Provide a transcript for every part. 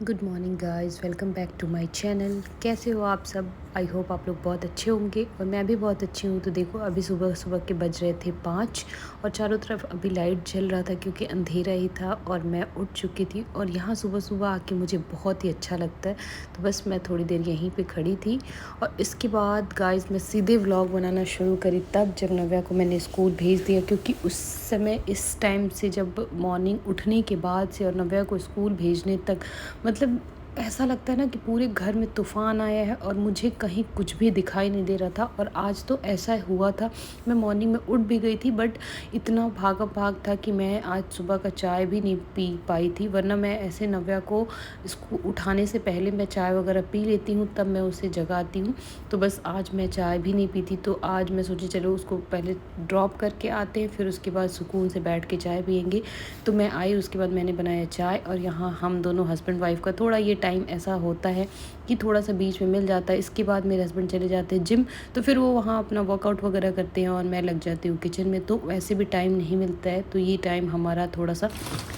Good morning guys, welcome back to my channel. कैसे हो आप सब? आई होप आप लोग बहुत अच्छे होंगे और मैं भी बहुत अच्छी हूँ। तो देखो, अभी सुबह सुबह के बज रहे थे 5 और चारों तरफ अभी लाइट जल रहा था क्योंकि अंधेरा ही था और मैं उठ चुकी थी। और यहाँ सुबह सुबह आके मुझे बहुत ही अच्छा लगता है, तो बस मैं थोड़ी देर यहीं पे खड़ी थी। और इसके बाद गाइस मैं सीधे व्लॉग बनाना शुरू करी तब जब नव्या को मैंने स्कूल भेज दिया, क्योंकि उस समय इस टाइम से जब मॉर्निंग उठने के बाद से और नव्या को स्कूल भेजने तक मतलब ऐसा लगता है ना कि पूरे घर में तूफ़ान आया है और मुझे कहीं कुछ भी दिखाई नहीं दे रहा था। और आज तो ऐसा हुआ था, मैं मॉर्निंग में उठ भी गई थी बट इतना भागा भाग था कि मैं आज सुबह का चाय भी नहीं पी पाई थी। वरना मैं ऐसे नव्या को इसको उठाने से पहले मैं चाय वगैरह पी लेती हूँ, तब मैं उसे जगाती हूँ। तो बस आज मैं चाय भी नहीं पी थी, तो आज मैं सोची चलो उसको पहले ड्रॉप करके आते हैं, फिर उसके बाद सुकून से बैठ के चाय पियेंगे। तो मैं आई, उसके बाद मैंने बनाया चाय। और यहाँ हम दोनों हस्बैंड वाइफ का थोड़ा ये टाइम ऐसा होता है कि थोड़ा सा बीच में मिल जाता है। इसके बाद मेरे हस्बैंड चले जाते हैं जिम, तो फिर वो वहाँ अपना वर्कआउट वगैरह करते हैं और मैं लग जाती हूँ किचन में। तो वैसे भी टाइम नहीं मिलता है, तो ये टाइम हमारा थोड़ा सा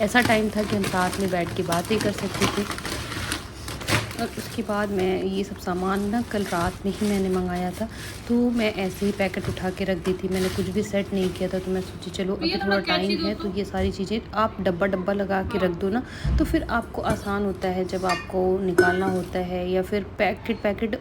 ऐसा टाइम था कि हम साथ में बैठ के बातें कर सकते थे। और उसके बाद मैं ये सब सामान ना कल रात में ही मैंने मंगाया था, तो मैं ऐसे ही पैकेट उठा के रख दी थी। मैंने कुछ भी सेट नहीं किया था, तो मैं सोची चलो अभी थोड़ा टाइम है तो ये सारी चीज़ें आप डब्बा डब्बा लगा के रख दो ना, तो फिर आपको आसान होता है जब आपको निकालना होता है। या फिर पैकेट पैकेट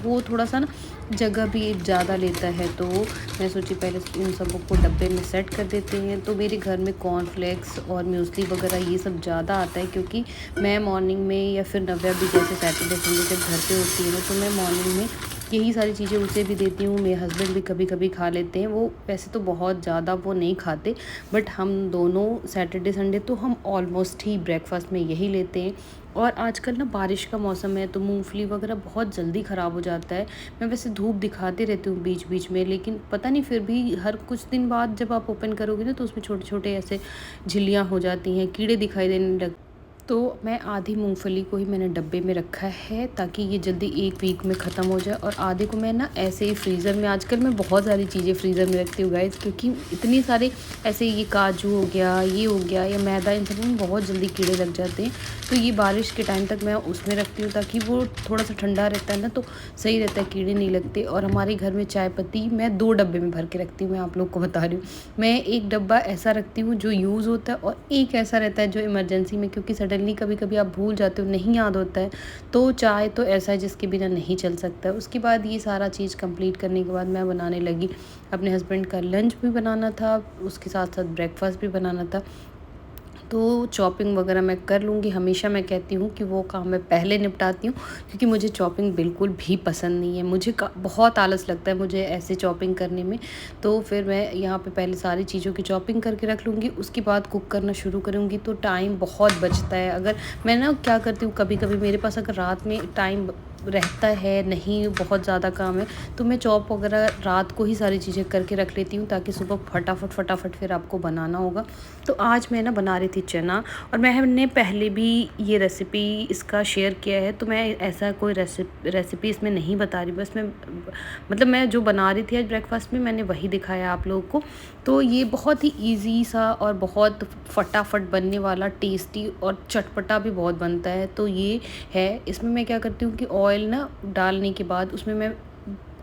वो थोड़ा सा ना जगह भी ज़्यादा लेता है, तो मैं सोची पहले इन सबों को डब्बे में सेट कर देते हैं। तो मेरे घर में कॉर्नफ्लेक्स और म्यूसली वगैरह ये सब ज़्यादा आता है, क्योंकि मैं मॉर्निंग में या फिर नव्या भी जैसे सैटरडे संडे जब घर पे होती है ना, तो मैं मॉर्निंग में यही सारी चीज़ें उसे भी देती हूँ। मेरे हस्बैंड भी कभी कभी खा लेते हैं, वो वैसे तो बहुत ज़्यादा वो नहीं खाते, बट हम दोनों सैटरडे संडे तो हम ऑलमोस्ट ही ब्रेकफास्ट में यही लेते हैं। और आजकल ना बारिश का मौसम है, तो मूंगफली वगैरह बहुत जल्दी ख़राब हो जाता है। मैं वैसे धूप दिखाते रहती हूँ बीच बीच में, लेकिन पता नहीं फिर भी हर कुछ दिन बाद जब आप ओपन करोगे ना, तो उसमें छोटे छोटे ऐसे झिल्लियाँ हो जाती हैं, कीड़े दिखाई देने लग। तो मैं आधी मूंगफली को ही मैंने डब्बे में रखा है ताकि ये जल्दी 1 वीक में ख़त्म हो जाए। और आधे को मैं ना ऐसे ही फ्रीज़र में, आजकल मैं बहुत सारी चीज़ें फ्रीज़र में रखती हूँ गाइस, क्योंकि इतनी सारे ऐसे ये काजू हो गया, ये हो गया या मैदा, इन सब में बहुत जल्दी कीड़े लग जाते हैं। तो ये बारिश के टाइम तक मैं उसमें रखती हूँ ताकि वो थोड़ा सा ठंडा रहता है ना, तो सही रहता है, कीड़े नहीं लगते। और हमारे घर में चाय पत्ती मैं 2 डब्बे में भर के रखती हूँ, मैं आप लोग को बता रही हूँ। मैं एक डब्बा ऐसा रखती हूँ जो यूज़ होता है और एक ऐसा रहता है जो इमरजेंसी में, क्योंकि सडनली कभी कभी आप भूल जाते हो, नहीं याद होता है। तो चाय तो ऐसा है जिसके बिना नहीं चल सकता है। उसके बाद ये सारा चीज़ कंप्लीट करने के बाद मैं बनाने लगी। अपने हस्बैंड का लंच भी बनाना था, उसके साथ साथ ब्रेकफास्ट भी बनाना था। तो चॉपिंग वगैरह मैं कर लूँगी। हमेशा मैं कहती हूँ कि वो काम मैं पहले निपटाती हूँ, क्योंकि मुझे चॉपिंग बिल्कुल भी पसंद नहीं है। मुझे बहुत आलस लगता है मुझे ऐसे चॉपिंग करने में। तो फिर मैं यहाँ पे पहले सारी चीज़ों की चॉपिंग करके रख लूँगी, उसके बाद कुक करना शुरू करूँगी। तो टाइम बहुत बचता है। अगर मैं ना क्या करती हूँ, कभी कभी मेरे पास अगर रात में टाइम रहता है, नहीं बहुत ज़्यादा काम है, तो मैं चॉप वगैरह रात को ही सारी चीज़ें करके रख लेती हूँ, ताकि सुबह फटाफट फटाफट फिर आपको बनाना होगा। तो आज मैं ना बना रही थी चना, और मैंने पहले भी ये रेसिपी इसका शेयर किया है, तो मैं ऐसा कोई रेसिपी इसमें नहीं बता रही। बस मैं मतलब मैं जो बना रही थी आज ब्रेकफास्ट में, मैंने वही दिखाया आप लोगों को। तो ये बहुत ही ईजी सा और बहुत फटाफट बनने वाला, टेस्टी और चटपटा भी बहुत बनता है। तो ये है, इसमें मैं क्या करती हूँ कि ऑयल ना डालने के बाद उसमें मैं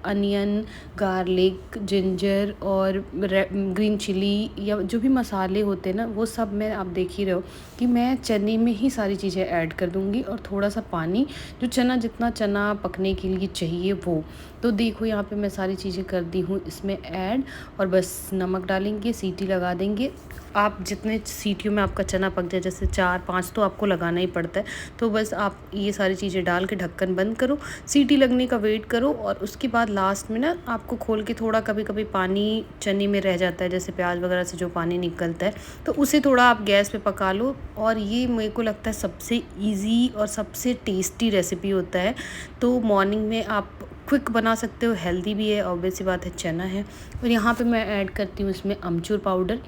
अनियन, गार्लिक, जिंजर और ग्रीन चिली या जो भी मसाले होते हैं ना, वो सब मैं, आप देख ही रहे हो कि मैं चने में ही सारी चीज़ें ऐड कर दूँगी। और थोड़ा सा पानी, जो चना जितना चना पकने के लिए चाहिए वो। तो देखो यहाँ पे मैं सारी चीज़ें कर दी हूँ इसमें ऐड, और बस नमक डालेंगे, सीटी लगा देंगे। आप जितने सीटियों में आपका चना पक जाए, जैसे 4-5 तो आपको लगाना ही पड़ता है, तो बस आप ये सारी चीज़ें डाल के ढक्कन बंद करो, सीटी लगने का वेट करो। और उसके बाद लास्ट में ना आपको खोल के थोड़ा, कभी कभी पानी चने में रह जाता है, जैसे प्याज वगैरह से जो पानी निकलता है, तो उसे थोड़ा आप गैस पे पका लो। और ये मेरे को लगता है सबसे ईजी और सबसे टेस्टी रेसिपी होता है। तो मॉर्निंग में आप क्विक बना सकते हो, हेल्दी भी है, ऑब्वियस सी बात है, चना है। और यहाँ पे मैं ऐड करती हूँ इसमें अमचूर पाउडर।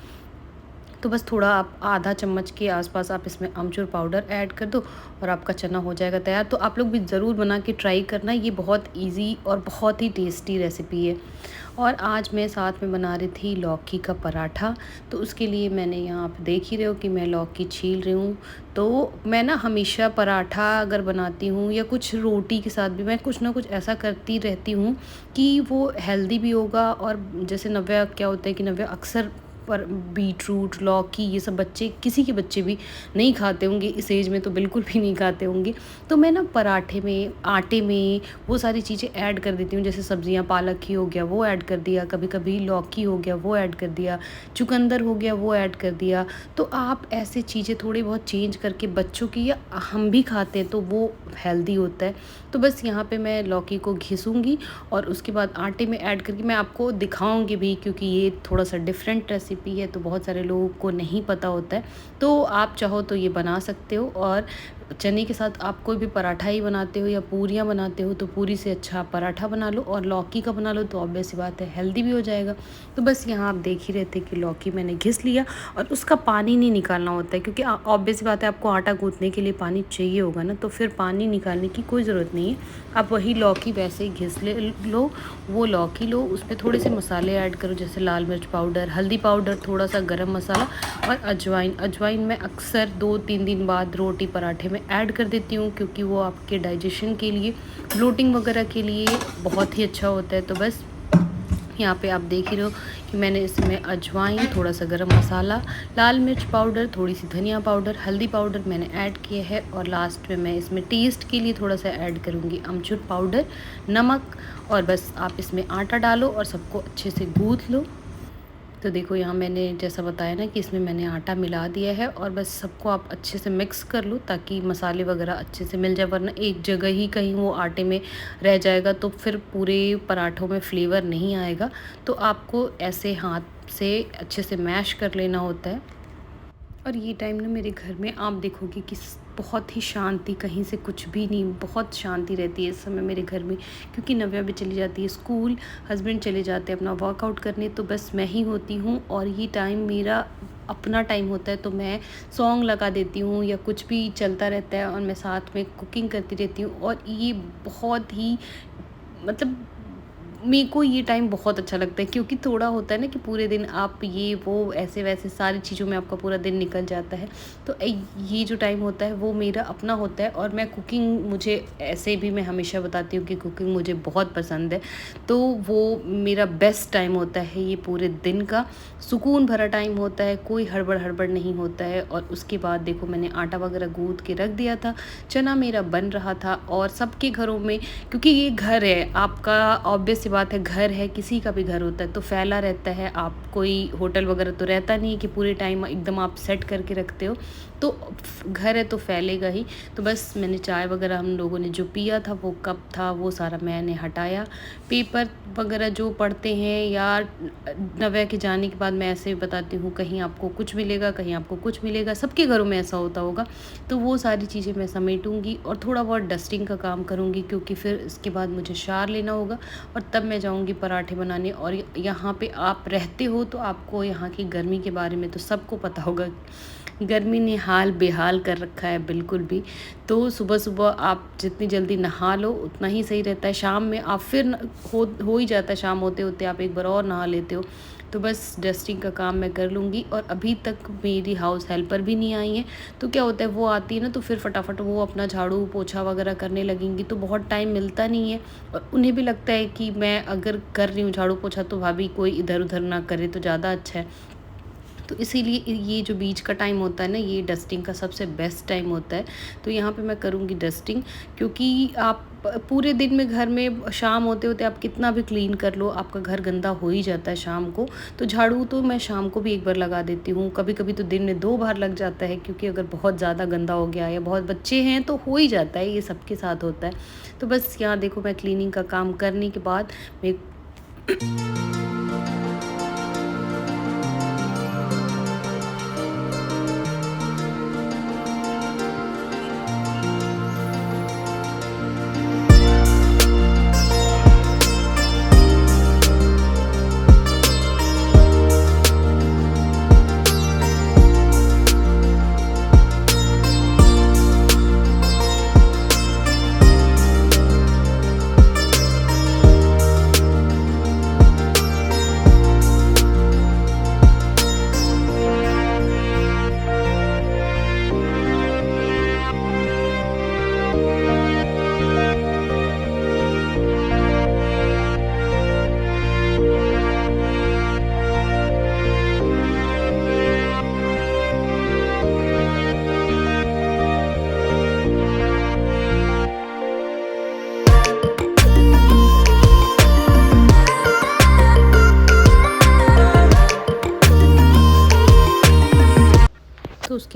तो बस थोड़ा आप आधा चम्मच के आसपास आप इसमें अमचूर पाउडर ऐड कर दो और आपका चना हो जाएगा तैयार। तो आप लोग भी ज़रूर बना के ट्राई करना, ये बहुत इजी और बहुत ही टेस्टी रेसिपी है। और आज मैं साथ में बना रही थी लौकी का पराठा। तो उसके लिए मैंने यहाँ पे देख ही रहे हो कि मैं लौकी छील रही हूँ। तो मैं ना हमेशा पराठा अगर बनाती हूँ या कुछ रोटी के साथ भी मैं कुछ ना कुछ ऐसा करती रहती हूँ कि वो हेल्दी भी होगा। और जैसे नव्या क्या होता है कि नव्या अक्सर पर बीटरूट लौकी ये सब बच्चे किसी के बच्चे भी नहीं खाते होंगे, इस एज में तो बिल्कुल भी नहीं खाते होंगे। तो मैं ना पराठे में आटे में वो सारी चीज़ें ऐड कर देती हूँ। जैसे सब्जियाँ पालक ही हो गया वो ऐड कर दिया, कभी कभी लौकी हो गया वो ऐड कर दिया, चुकंदर हो गया वो ऐड कर दिया। तो आप ऐसे चीज़ें थोड़ी बहुत चेंज करके बच्चों की या हम भी खाते हैं तो वो हेल्दी होता है। तो बस यहाँ पे मैं लौकी को घिसूँगी और उसके बाद आटे में ऐड करके मैं आपको दिखाऊंगी भी, क्योंकि ये थोड़ा सा डिफरेंट रेसिपी है तो बहुत सारे लोगों को नहीं पता होता है। तो आप चाहो तो ये बना सकते हो। और चने के साथ आप कोई भी पराठा ही बनाते हो या पूरियाँ बनाते हो तो पूरी से अच्छा आप पराठा बना लो, और लौकी का बना लो तो ऑब्वियस सी बात है हेल्दी भी हो जाएगा। तो बस यहाँ आप देख ही रहे थे कि लौकी मैंने घिस लिया और उसका पानी नहीं निकालना होता है, क्योंकि ऑब्वियस सी बात है आपको आटा गूँथने के लिए पानी चाहिए होगा ना, तो फिर पानी निकालने की कोई ज़रूरत नहीं है। आप वही लौकी वैसे ही घिस लो, वो लौकी लो, उसमें थोड़े से मसाले ऐड करो जैसे लाल मिर्च पाउडर, हल्दी पाउडर, थोड़ा सा गरम मसाला और अजवाइन। अजवाइन मैं अक्सर 2-3 दिन बाद रोटी पराठे में ऐड कर देती हूँ, क्योंकि वो आपके डाइजेशन के लिए, ब्लोटिंग वगैरह के लिए बहुत ही अच्छा होता है। तो बस यहाँ पे आप देख ही रहे हो कि मैंने इसमें अजवाइन, थोड़ा सा गरम मसाला, लाल मिर्च पाउडर, थोड़ी सी धनिया पाउडर, हल्दी पाउडर मैंने ऐड किया है। और लास्ट में मैं इसमें टेस्ट के लिए थोड़ा सा ऐड करूँगी अमचूर पाउडर, नमक। और बस आप इसमें आटा डालो और सबको अच्छे से गूँथ लो। तो देखो यहाँ मैंने जैसा बताया ना कि इसमें मैंने आटा मिला दिया है और बस सबको आप अच्छे से मिक्स कर लो ताकि मसाले वगैरह अच्छे से मिल जाए, वरना एक जगह ही कहीं वो आटे में रह जाएगा तो फिर पूरे पराठों में फ्लेवर नहीं आएगा। तो आपको ऐसे हाथ से अच्छे से मैश कर लेना होता है। और ये टाइम ना मेरे घर में आप देखोगे कि बहुत ही शांति, कहीं से कुछ भी नहीं, बहुत शांति रहती है इस समय मेरे घर में, क्योंकि नव्या भी चली जाती है स्कूल, हस्बैंड चले जाते हैं अपना वर्कआउट करने, तो बस मैं ही होती हूँ। और ये टाइम मेरा अपना टाइम होता है तो मैं सॉन्ग लगा देती हूँ या कुछ भी चलता रहता है और मैं साथ में कुकिंग करती रहती हूँ। और ये बहुत ही मतलब मेरे को ये टाइम बहुत अच्छा लगता है, क्योंकि थोड़ा होता है ना कि पूरे दिन आप ये वो ऐसे वैसे सारी चीज़ों में आपका पूरा दिन निकल जाता है। तो ये जो टाइम होता है वो मेरा अपना होता है। और मैं कुकिंग, मुझे ऐसे भी मैं हमेशा बताती हूँ कि कुकिंग मुझे बहुत पसंद है। तो वो मेरा बेस्ट टाइम होता है, ये पूरे दिन का सुकून भरा टाइम होता है, कोई हड़बड़ हड़बड़ नहीं होता है। और उसके बाद देखो मैंने आटा वगैरह गूँथ के रख दिया था, चना मेरा बन रहा था। और सबके घरों में, क्योंकि ये घर है आपका, ऑब्वियस बात है, घर है, किसी का भी घर होता है तो फैला रहता है। आप कोई होटल वगैरह तो रहता नहीं कि पूरे टाइम एकदम आप सेट करके रखते हो, तो घर है तो फैलेगा ही। तो बस मैंने चाय वगैरह हम लोगों ने जो पिया था वो कप था वो सारा मैंने हटाया। पेपर वगैरह जो पढ़ते हैं या नव्या के जाने के बाद मैं ऐसे ही बताती हूँ, कहीं आपको कुछ मिलेगा कहीं आपको कुछ मिलेगा, सबके घरों में ऐसा होता होगा। तो वो सारी चीज़ें मैं समेटूँगी और थोड़ा बहुत डस्टिंग का काम करूँगी, क्योंकि फिर इसके बाद मुझे शार लेना होगा और तब मैं जाऊँगी पराठे बनाने। और यहाँ पे आप रहते हो तो आपको यहाँ की गर्मी के बारे में तो सबको पता होगा, गर्मी ने हाल बेहाल कर रखा है बिल्कुल भी। तो सुबह सुबह आप जितनी जल्दी नहा लो उतना ही सही रहता है। शाम में आप फिर हो ही जाता है, शाम होते होते आप एक बार और नहा लेते हो। तो बस डस्टिंग का काम मैं कर लूँगी। और अभी तक मेरी हाउस हेल्पर भी नहीं आई है, तो क्या होता है वो आती है ना तो फिर फटाफट वो अपना झाड़ू पोछा वगैरह करने लगेंगी, तो बहुत टाइम मिलता नहीं है। और उन्हें भी लगता है कि मैं अगर कर रही हूँ झाड़ू पोछा तो भाभी कोई इधर उधर ना करे तो ज़्यादा अच्छा है। तो इसीलिए ये जो बीच का टाइम होता है ना, ये डस्टिंग का सबसे बेस्ट टाइम होता है। तो यहाँ पे मैं करूँगी डस्टिंग, क्योंकि आप पूरे दिन में घर में शाम होते होते आप कितना भी क्लीन कर लो आपका घर गंदा हो ही जाता है शाम को। तो झाड़ू तो मैं शाम को भी एक बार लगा देती हूँ, कभी कभी तो दिन में 2 बार लग जाता है, क्योंकि अगर बहुत ज़्यादा गंदा हो गया या बहुत बच्चे हैं तो हो ही जाता है, ये सबके साथ होता है। तो बस यहाँ देखो मैं क्लीनिंग का काम करने के बाद मैं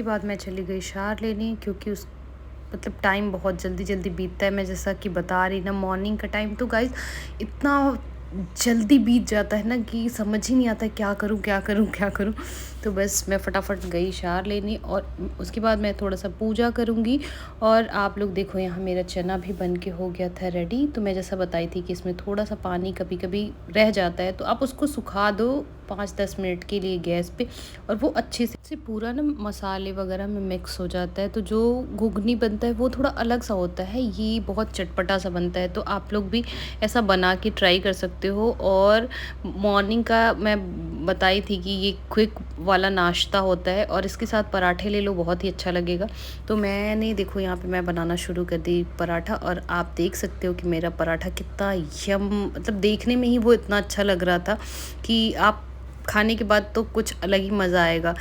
बाद मैं चली गई शावर लेने, क्योंकि उस मतलब टाइम बहुत जल्दी जल्दी बीतता है। मैं जैसा कि बता रही ना, मॉर्निंग का टाइम तो गाइस इतना जल्दी बीत जाता है ना कि समझ ही नहीं आता क्या करूँ क्या करूँ क्या करूँ। तो बस मैं फटाफट गई शावर लेने और उसके बाद मैं थोड़ा सा पूजा करूँगी। और आप लोग देखो, यहाँ मेरा चना भी बन के हो गया था रेडी। तो मैं जैसा बताई थी कि इसमें थोड़ा सा पानी कभी कभी रह जाता है, तो आप उसको सुखा दो 5-10 मिनट के लिए गैस पे, और वो अच्छे से पूरा ना मसाले वगैरह में मिक्स हो जाता है। तो जो घुगनी बनता है वो थोड़ा अलग सा होता है, ये बहुत चटपटा सा बनता है। तो आप लोग भी ऐसा बना के ट्राई कर सकते हो। और मॉर्निंग का मैं बताई थी कि ये क्विक वाला नाश्ता होता है, और इसके साथ पराठे ले लो, बहुत ही अच्छा लगेगा। तो मैंने देखो यहाँ पे मैं बनाना शुरू कर दी पराठा, और आप देख सकते हो कि मेरा पराठा कितना यम, मतलब देखने में ही वो इतना अच्छा लग रहा था कि आप खाने के बाद तो कुछ अलग ही मज़ा आएगा।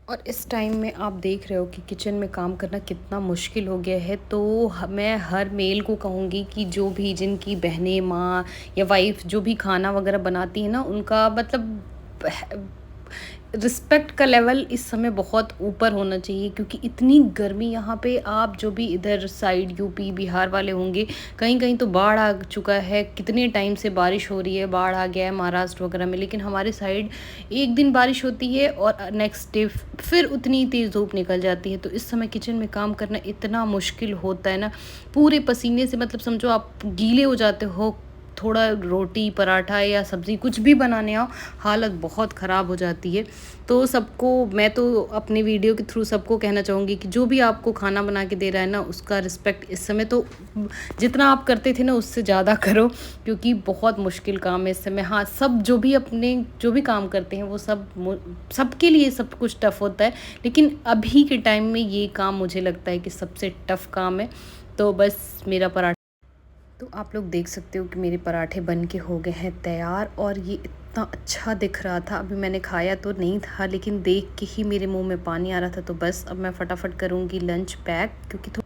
और इस टाइम में आप देख रहे हो कि किचन में काम करना कितना मुश्किल हो गया है। तो मैं हर मेल को कहूँगी कि जो भी जिनकी बहनें, माँ या वाइफ जो भी खाना वगैरह बनाती है ना, उनका मतलब रिस्पेक्ट का लेवल इस समय बहुत ऊपर होना चाहिए, क्योंकि इतनी गर्मी यहाँ पे, आप जो भी इधर साइड यूपी बिहार वाले होंगे, कहीं कहीं तो बाढ़ आ चुका है। कितने टाइम से बारिश हो रही है, बाढ़ आ गया है महाराष्ट्र वगैरह में, लेकिन हमारे साइड एक दिन बारिश होती है और नेक्स्ट डे फिर उतनी तेज़ धूप निकल जाती है। तो इस समय किचन में काम करना इतना मुश्किल होता है ना, पूरे पसीने से मतलब समझो आप गीले हो जाते हो। थोड़ा रोटी पराठा या सब्ज़ी कुछ भी बनाने आओ, हालत बहुत ख़राब हो जाती है। तो सबको मैं तो अपने वीडियो के थ्रू सबको कहना चाहूँगी कि जो भी आपको खाना बना के दे रहा है ना, उसका रिस्पेक्ट इस समय तो जितना आप करते थे ना उससे ज़्यादा करो, क्योंकि बहुत मुश्किल काम है इस समय। हाँ, सब जो भी अपने जो भी काम करते हैं वो सबके लिए सब कुछ टफ़ होता है, लेकिन अभी के टाइम में ये काम मुझे लगता है कि सबसे टफ़ काम है। तो बस मेरा पराठा, तो आप लोग देख सकते हो कि मेरे पराठे बन के हो गए हैं तैयार, और ये इतना अच्छा दिख रहा था। अभी मैंने खाया तो नहीं था, लेकिन देख के ही मेरे मुंह में पानी आ रहा था। तो बस अब मैं फटाफट करूँगी लंच पैक, क्योंकि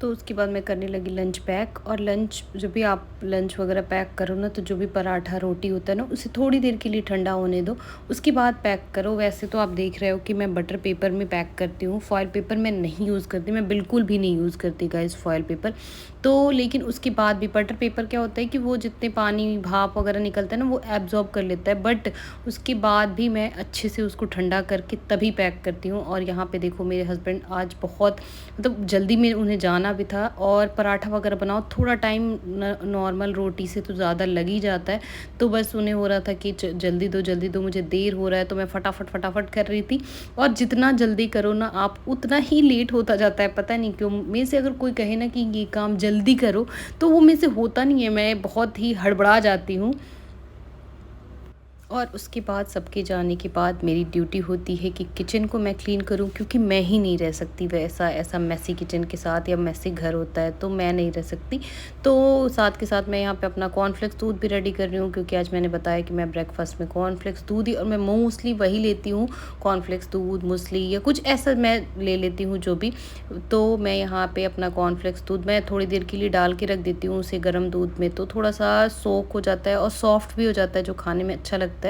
तो उसके बाद मैं करने लगी लंच पैक। और लंच जब भी आप लंच वगैरह पैक करो ना, तो जो भी पराठा रोटी होता है ना, उसे थोड़ी देर के लिए ठंडा होने दो, उसके बाद पैक करो। वैसे तो आप देख रहे हो कि मैं बटर पेपर में पैक करती हूँ, फॉयल पेपर मैं नहीं यूज़ करती, मैं बिल्कुल भी नहीं यूज़ करती गाइस फॉयल पेपर। तो लेकिन उसके बाद भी बटर पेपर क्या होता है कि वो जितने पानी भाप वगैरह निकलता है ना, वो एब्जॉर्ब कर लेता है, बट उसके बाद भी मैं अच्छे से उसको ठंडा करके तभी पैक करती हूँ। और यहाँ पे देखो मेरे हस्बैंड आज बहुत मतलब जल्दी में उन्हें जाना भी था, और पराठा वगैरह बनाओ थोड़ा टाइम नॉर्मल रोटी से तो ज़्यादा लग ही जाता है। तो बस उन्हें हो रहा था कि जल्दी दो मुझे देर हो रहा है, तो मैं फटाफट कर रही थी। और जितना जल्दी करो ना आप, उतना ही लेट होता जाता है, पता नहीं क्यों। मेरे से अगर कोई कहे ना कि ये काम जल्दी करो, तो वो मेरे से होता नहीं है, मैं बहुत ही हड़बड़ा जाती हूँ। और उसके बाद सबके जाने के बाद मेरी ड्यूटी होती है कि किचन को मैं क्लीन करूं, क्योंकि मैं ही नहीं रह सकती वैसा ऐसा मैसी किचन के साथ, या मैसी घर होता है तो मैं नहीं रह सकती। तो साथ के साथ मैं यहाँ पे अपना कॉर्नफ्लेक्स दूध भी रेडी कर रही हूँ, क्योंकि आज मैंने बताया कि मैं ब्रेकफास्ट में कॉर्नफ्लेक्स दूध ही, और मैं मोस्टली वही लेती हूँ, कॉर्नफ्लेक्स दूध मूसली या कुछ ऐसा मैं ले लेती हूँ जो भी। तो मैं यहाँ पे अपना कॉर्नफ्लेक्स दूध मैं थोड़ी देर के लिए डाल के रख देती हूँ उसे गर्म दूध में, तो थोड़ा सा सोक हो जाता है और सॉफ्ट भी हो जाता है, जो खाने में अच्छा लगता है।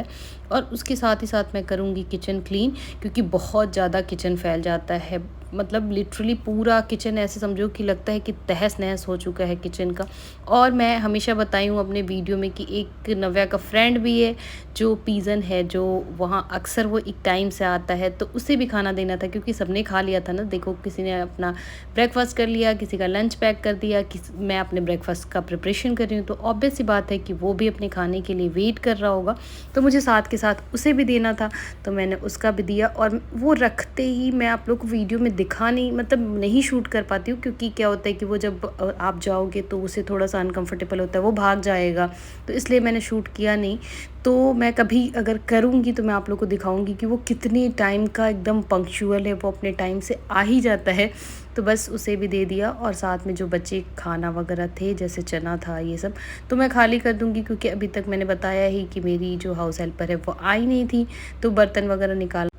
और उसके साथ ही साथ मैं करूँगी किचन क्लीन, क्योंकि बहुत ज़्यादा किचन फैल जाता है, मतलब लिटरली पूरा किचन ऐसे समझो कि लगता है कि तहस नहस हो चुका है किचन का। और मैं हमेशा बताई हूँ अपने वीडियो में कि एक नव्या का फ्रेंड भी है जो पीजन है, जो वहाँ अक्सर वो एक टाइम से आता है, तो उसे भी खाना देना था, क्योंकि सबने खा लिया था ना। देखो किसी ने अपना ब्रेकफास्ट कर लिया, किसी का लंच पैक कर दिया, मैं अपने ब्रेकफास्ट का प्रिपरेशन कर रही हूँ, तो ऑब्वियस सी बात है कि वो भी अपने खाने के लिए वेट कर रहा होगा, तो मुझे साथ के साथ उसे भी देना था। तो मैंने उसका भी दिया, और वो रखते ही मैं आप लोग को वीडियो में दिखा नहीं, मतलब नहीं शूट कर पाती हूँ, क्योंकि क्या होता है कि वो जब आप जाओगे तो उसे थोड़ा सा अनकंफर्टेबल होता है, वो भाग जाएगा, तो इसलिए मैंने शूट किया नहीं। तो मैं कभी अगर करूँगी तो मैं आप लोग को दिखाऊंगी कि वो कितने टाइम का एकदम पंक्चुअल है, वो अपने टाइम से आ ही जाता है। तो बस उसे भी दे दिया, और साथ में जो बच्चे खाना वगैरह थे जैसे चना था ये सब, तो मैं खाली कर दूंगी, क्योंकि अभी तक मैंने बताया ही कि मेरी जो हाउस हेल्पर है वो आई नहीं थी, तो बर्तन वगैरह निकाल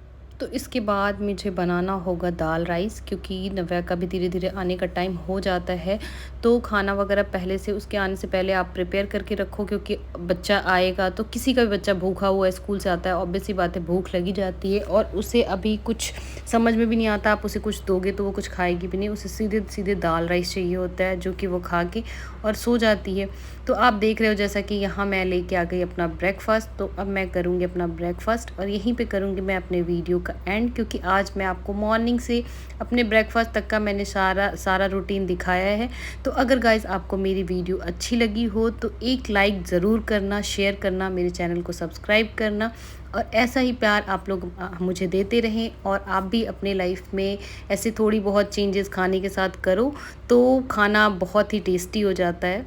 तो इसके बाद मुझे बनाना होगा दाल राइस, क्योंकि नव्या का भी धीरे धीरे आने का टाइम हो जाता है। तो खाना वगैरह पहले से, उसके आने से पहले आप प्रिपेयर करके रखो, क्योंकि बच्चा आएगा तो किसी का भी बच्चा भूखा हुआ स्कूल से आता है, ऑब्वियस सी बात है भूख लगी जाती है, और उसे अभी कुछ समझ में भी नहीं आता। आप उसे कुछ दोगे तो वो कुछ खाएगी भी नहीं, उसे सीधे सीधे दाल राइस चाहिए होता है, जो कि वो खा के और सो जाती है। तो आप देख रहे हो जैसा कि यहाँ मैं लेके आ गई अपना ब्रेकफास्ट। तो अब मैं करूँगी अपना ब्रेकफास्ट और यहीं पे करूँगी मैं अपने वीडियो का एंड, क्योंकि आज मैं आपको मॉर्निंग से अपने ब्रेकफास्ट तक का मैंने सारा रूटीन दिखाया है। तो अगर गाइस आपको मेरी वीडियो अच्छी लगी हो तो एक लाइक ज़रूर करना, शेयर करना, मेरे चैनल को सब्सक्राइब करना, और ऐसा ही प्यार आप लोग मुझे देते रहें। और आप भी अपने लाइफ में ऐसे थोड़ी बहुत चेंजेस खाने के साथ करो, तो खाना बहुत ही टेस्टी हो जाता है।